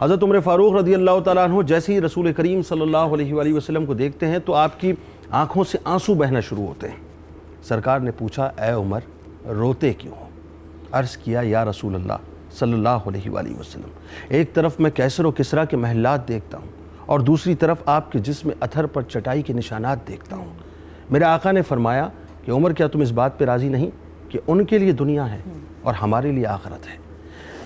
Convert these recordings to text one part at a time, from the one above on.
حضرت عمر فاروق رضی اللہ تعالیٰ عنہ جیسے ہی رسول کریم صلی اللہ علیہ وآلہ وسلم کو دیکھتے ہیں تو آپ کی آنکھوں سے آنسو بہنا شروع ہوتے ہیں. سرکار نے پوچھا اے عمر روتے کیوں ہو؟ عرض کیا یا رسول اللہ صلی اللہ علیہ وآلہ وسلم ایک طرف میں کیسر و کسریٰ کے محلات دیکھتا ہوں اور دوسری طرف آپ کے جسم اطہر پر چٹائی کے نشانات دیکھتا ہوں. میرے آقا نے فرمایا کہ عمر کیا تم اس بات پہ راضی نہیں کہ ان کے لیے دنیا ہے اور ہمارے لیے آخرت ہے.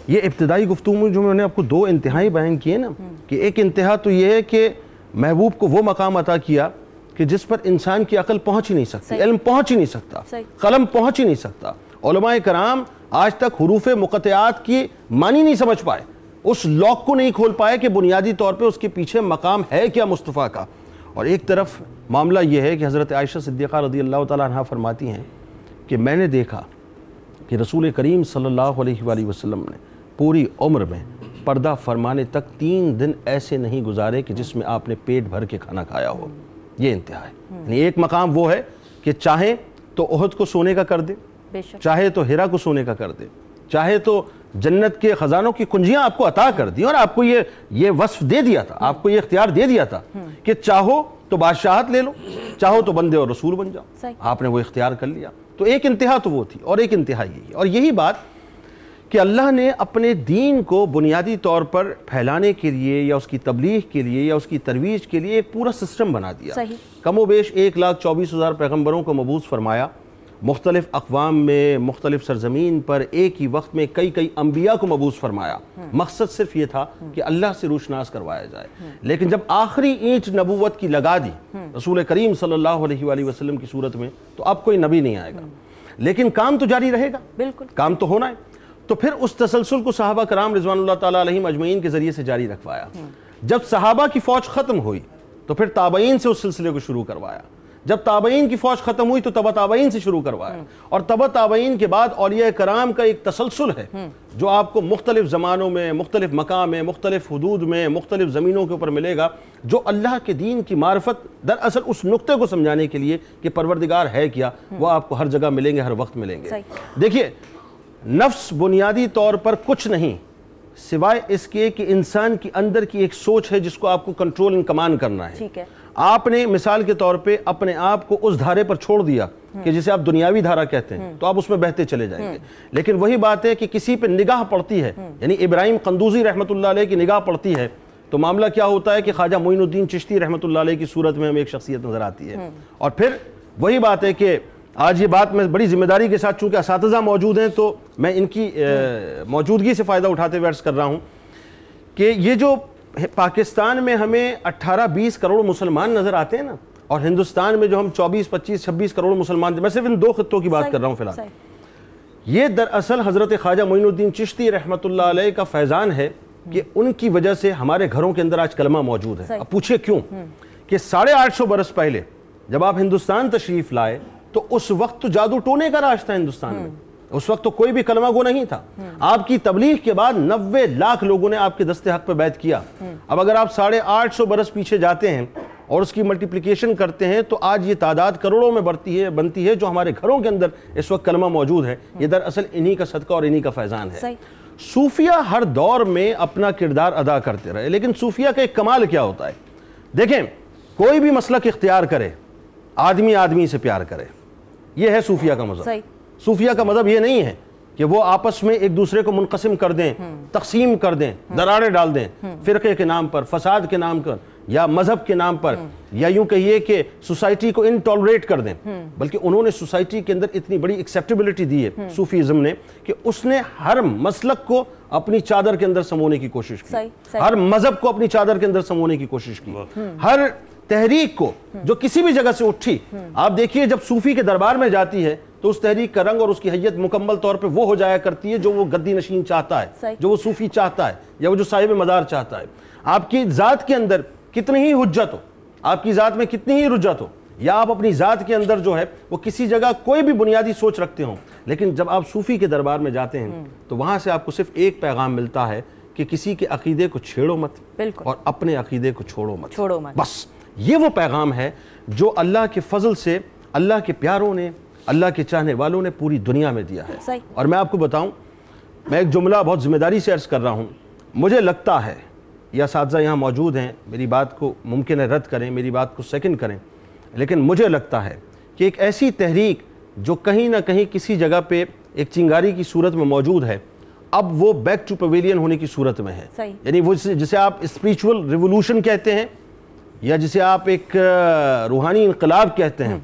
یہ ابتدائی گفتگو جو میں نے آپ کو دو انتہائی بیان کیے نا کہ ایک انتہا تو یہ ہے کہ محبوب کو وہ مقام عطا کیا کہ جس پر انسان کی عقل پہنچ ہی نہیں سکتی, علم پہنچ ہی نہیں سکتا, قلم پہنچ ہی نہیں سکتا. علماء کرام آج تک حروف مقطعات کی معنی نہیں سمجھ پائے, اس لاک کو نہیں کھول پائے کہ بنیادی طور پہ اس کے پیچھے مقام ہے کیا مصطفیٰ کا. اور ایک طرف معاملہ یہ ہے کہ حضرت عائشہ صدیقہ رضی اللہ تعالیٰ عنہ فرماتی ہیں کہ میں نے دیکھا کہ رسول کریم صلی اللہ علیہ وآلہ وسلم نے پوری عمر میں پردہ فرمانے تک 3 دن ایسے نہیں گزارے کہ جس میں آپ نے پیٹ بھر کے کھانا کھایا ہو. یہ انتہا ہے. یعنی ایک مقام وہ ہے کہ چاہے تو احد کو سونے کا کر دے, چاہے تو ہرا کو سونے کا کر دے, چاہے تو جنت کے خزانوں کی کنجیاں آپ کو عطا کر دی اور آپ کو یہ وصف دے دیا تھا, آپ کو یہ اختیار دے دیا تھا کہ چاہو تو بادشاہت لے لو, چاہو تو بندے اور رسول بن جاؤ. آپ نے وہ اختیار کر لیا. تو ایک انتہا تو وہ تھی اور ایک انتہا یہی. اور یہی بات کہ اللہ نے اپنے دین کو بنیادی طور پر پھیلانے کے لیے یا اس کی تبلیغ کے لیے یا اس کی ترویج کے لیے ایک پورا سسٹم بنا دیا. کم و بیش 1,24,000 پیغمبروں کو مبعوث فرمایا, مختلف اقوام میں مختلف سرزمین پر ایک ہی وقت میں کئی انبیاء کو مبعوث فرمایا. مقصد صرف یہ تھا کہ اللہ سے روشناس کروایا جائے. لیکن جب آخری اینٹ نبوت کی لگا دی رسول کریم صلی اللہ علیہ وآلہ وسلم کی صورت میں تو اب کوئی نبی نہیں آئے گا, لیکن کام تو جاری رہے گا. بالکل کام تو ہونا ہے. تو پھر اس تسلسل کو صحابہ کرام رضوان اللہ تعالیٰ علیہم اجمعین کے ذریعے سے جاری رکھوایا. جب صحابہ کی فوج ختم ہوئی تو پھر تابعین سے اس سلسلے کو شروع کروایا. جب تابعین کی فوج ختم ہوئی تو تبع تابعین سے شروع کروایا. اور تبع تابعین کے بعد اولیاء کرام کا ایک تسلسل ہے جو آپ کو مختلف زمانوں میں, مختلف مقام میں, مختلف حدود میں, مختلف زمینوں کے اوپر ملے گا, جو اللہ کے دین کی معرفت دراصل اس نقطے کو سمجھانے کے لیے کہ پروردگار ہے کیا, وہ آپ کو ہر جگہ ملیں گے, ہر وقت ملیں گے. دیکھیے نفس بنیادی طور پر کچھ نہیں سوائے اس کے کہ انسان کی اندر کی ایک سوچ ہے جس کو آپ کو کنٹرول اینڈ کمانڈ کرنا ہے. آپ نے مثال کے طور پہ اپنے آپ کو اس دھارے پر چھوڑ دیا کہ جسے آپ دنیاوی دھارا کہتے ہیں تو آپ اس میں بہتے چلے جائیں گے. لیکن وہی بات ہے کہ کسی پہ نگاہ پڑتی ہے, یعنی ابراہیم قندوزی رحمۃ اللہ علیہ کی نگاہ پڑتی ہے تو معاملہ کیا ہوتا ہے کہ خواجہ معین الدین چشتی رحمۃ اللہ علیہ کی صورت میں ہمیں ایک شخصیت نظر آتی ہے. اور پھر وہی بات ہے کہ آج یہ بات میں بڑی ذمہ داری کے ساتھ, چونکہ اساتذہ موجود ہیں تو میں ان کی موجودگی سے فائدہ اٹھاتے ہوئے عرض کر رہا ہوں کہ یہ جو پاکستان میں ہمیں 18-20 کروڑ مسلمان نظر آتے ہیں نا, اور ہندوستان میں جو ہم 24-25-26 کروڑ مسلمان, میں صرف ان 2 خطوں کی بات کر رہا ہوں فی الحال, یہ دراصل حضرت خواجہ معین الدین چشتی رحمۃ اللہ علیہ کا فیضان ہے کہ ان کی وجہ سے ہمارے گھروں کے اندر آج کلمہ موجود ہے. اب پوچھے کیوں؟ کہ 850 برس پہلے جب آپ ہندوستان تشریف لائے تو اس وقت تو جادو ٹونے کا راج تھا ہندوستان میں, اس وقت تو کوئی بھی کلمہ گو نہیں تھا. آپ کی تبلیغ کے بعد 90 لاکھ لوگوں نے آپ کے دست حق پہ بیعت کیا. اب اگر آپ 850 برس پیچھے جاتے ہیں اور اس کی ملٹیپلیکیشن کرتے ہیں تو آج یہ تعداد کروڑوں میں بنتی ہے جو ہمارے گھروں کے اندر اس وقت کلمہ موجود ہے. یہ دراصل انہی کا صدقہ اور انہی کا فیضان ہے. صوفیہ ہر دور میں اپنا کردار ادا کرتے رہے, لیکن صوفیہ کا ایک کمال کیا ہوتا ہے؟ دیکھیں کوئی بھی مسلک اختیار کرے, آدمی آدمی سے پیار کرے, یہ ہے صوفیہ کا مذہب. صوفیہ کا مذہب یہ نہیں ہے کہ وہ آپس میں ایک دوسرے کو منقسم کر دیں, تقسیم کر دیں, دراڑیں ڈال دیں فرقے کے نام پر, فساد کے نام پر, یا مذہب کے نام پر, یا یوں کہیے کہ سوسائٹی کو انٹالریٹ کر دیں. بلکہ انہوں نے سوسائٹی کے اندر اتنی بڑی ایکسیپٹیبلٹی دی ہے صوفیزم نے کہ اس نے ہر مسلک کو اپنی چادر کے اندر سمونے کی کوشش کی, ہر مذہب کو اپنی چادر کے اندر سمونے کی کوشش کی, ہر تحریک کو جو کسی بھی جگہ سے اٹھی. آپ دیکھیے جب صوفی کے دربار میں جاتی ہے تو اس تحریک کا رنگ اور اس کی حیت مکمل طور پہ وہ ہو جایا کرتی ہے جو وہ گدی نشین چاہتا ہے, جو وہ صوفی چاہتا ہے, یا وہ جو صاحب مزار چاہتا ہے. آپ کی ذات کے اندر کتنی ہی حجت ہو, آپ کی ذات میں کتنی ہی رجت ہو, یا آپ اپنی ذات کے اندر جو ہے وہ کسی جگہ کوئی بھی بنیادی سوچ رکھتے ہوں, لیکن جب آپ صوفی کے دربار میں جاتے ہیں تو وہاں سے آپ کو صرف ایک پیغام ملتا ہے کہ کسی کے عقیدے کو چھیڑو مت اور اپنے عقیدے کو چھوڑو مت. بس یہ وہ پیغام ہے جو اللہ کے فضل سے اللہ کے پیاروں نے, اللہ کے چاہنے والوں نے پوری دنیا میں دیا ہے. اور میں آپ کو بتاؤں, میں ایک جملہ بہت ذمہ داری سے عرض کر رہا ہوں, مجھے لگتا ہے یا اساتذہ یہاں موجود ہیں میری بات کو ممکن ہے رد کریں, میری بات کو سیکنڈ کریں, لیکن مجھے لگتا ہے کہ ایک ایسی تحریک جو کہیں نہ کہیں کسی جگہ پہ ایک چنگاری کی صورت میں موجود ہے, اب وہ بیک ٹو پویلین ہونے کی صورت میں ہے. یعنی وہ جسے آپ اسپریچول ریولوشن کہتے ہیں یا جسے آپ ایک روحانی انقلاب کہتے ہیں,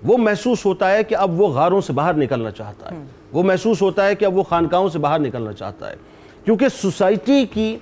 وہ محسوس ہوتا ہے کہ اب وہ غاروں سے باہر نکلنا چاہتا ہے, وہ محسوس ہوتا ہے کہ اب وہ خانقاہوں سے باہر نکلنا چاہتا ہے, کیونکہ سوسائٹی کی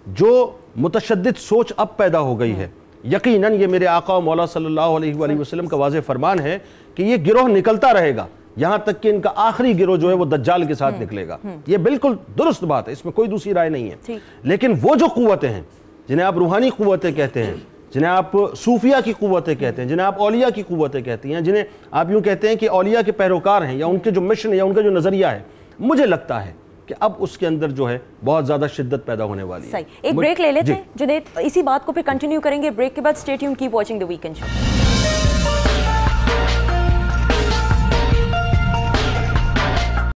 جو متشدد سوچ اب پیدا ہو گئی ہے. یقیناً یہ میرے آقا و مولا صلی اللہ علیہ وآلہ وسلم کا واضح فرمان ہے کہ یہ گروہ نکلتا رہے گا یہاں تک کہ ان کا آخری گروہ جو ہے وہ دجال کے ساتھ نکلے گا. یہ بالکل درست بات ہے, اس میں کوئی دوسری رائے نہیں ہے. لیکن وہ جو قوتیں ہیں جنہیں آپ روحانی قوتیں کہتے ہیں, جنہیں آپ صوفیہ کی قوتیں کہتے ہیں, جنہیں آپ اولیاء کی قوتیں کہتی ہیں, جنہیں آپ یوں کہتے ہیں کہ اولیاء کے پیروکار ہیں یا ان کے جو مشن ہے یا ان کا جو نظریہ ہے, مجھے لگتا ہے کہ اب اس کے اندر جو ہے بہت زیادہ شدت پیدا ہونے والی ہے. ایک بریک لے لیتے ہیں جنید, اسی بات کو پھر کنٹینیو کریں گے بریک کے بعد. Stay tune, keep watching the weekend show.